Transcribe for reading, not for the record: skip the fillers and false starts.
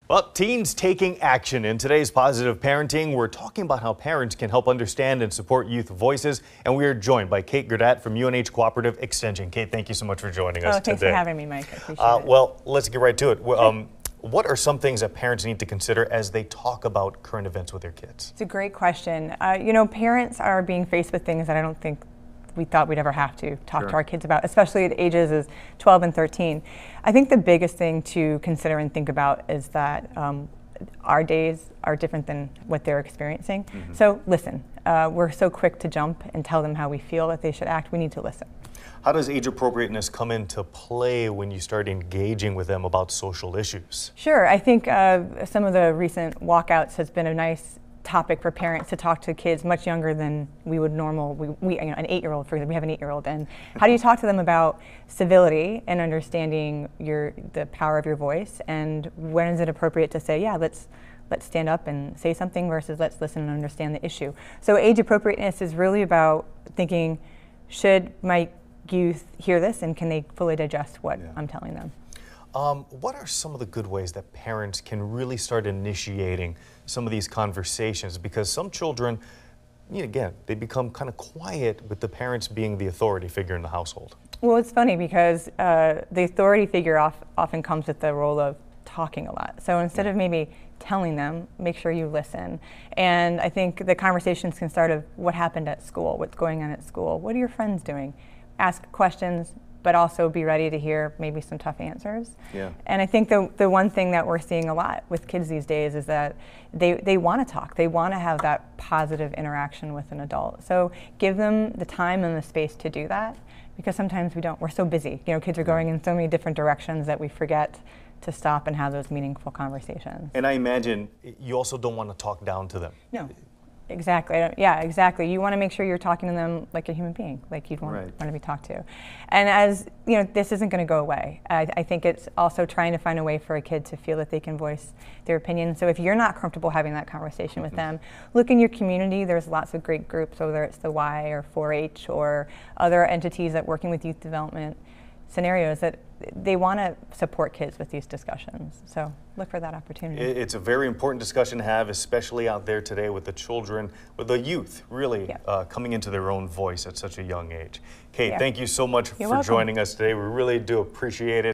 Well, teens taking action. In today's Positive Parenting, we're talking about how parents can help understand and support youth voices. And we are joined by Kate Gurdat from UNH Cooperative Extension. Kate, thank you so much for joining us today. Thanks for having me, Mike. I appreciate it. Well, let's get right to it. What are some things that parents need to consider as they talk about current events with their kids? It's a great question. Parents are being faced with things that I don't think we thought we'd ever have to talk to our kids about, especially at ages as 12 and 13. I think the biggest thing to consider and think about is that our days are different than what they're experiencing. So listen, we're so quick to jump and tell them how we feel that they should act. We need to listen. How does age appropriateness come into play when you start engaging with them about social issues? Sure, I think some of the recent walkouts has been a nice topic for parents to talk to kids much younger than we would an 8-year-old, for example. We have an 8-year-old, and how do you talk to them about civility and understanding the power of your voice, and when is it appropriate to say, yeah, let's stand up and say something versus let's listen and understand the issue. So age appropriateness is really about thinking, should my youth hear this and can they fully digest what I'm telling them? What are some of the good ways that parents can really start initiating some of these conversations? Because some children, again, they become kind of quiet with the parents being the authority figure in the household. Well, it's funny because the authority figure often comes with the role of talking a lot. So instead of maybe telling them, make sure you listen. And I think the conversations can start of what happened at school, what's going on at school, what are your friends doing? Ask questions, but also be ready to hear maybe some tough answers. Yeah. And I think the one thing that we're seeing a lot with kids these days is that they want to talk. They want to have that positive interaction with an adult. So give them the time and the space to do that, because sometimes we don't. We're so busy. Kids are going in so many different directions that we forget to stop and have those meaningful conversations. And I imagine you also don't want to talk down to them. No. Exactly. Yeah, exactly. You want to make sure you're talking to them like a human being, like you'd want to be talked to. And as this isn't going to go away. I think it's also trying to find a way for a kid to feel that they can voice their opinion. So if you're not comfortable having that conversation with them, look in your community. There's lots of great groups, whether it's the Y or 4-H or other entities that working with youth development scenarios that they want to support kids with these discussions. So look for that opportunity. It's a very important discussion to have, especially out there today with the children, with the youth, really coming into their own voice at such a young age. Kate, thank you so much for joining us today. We really do appreciate it.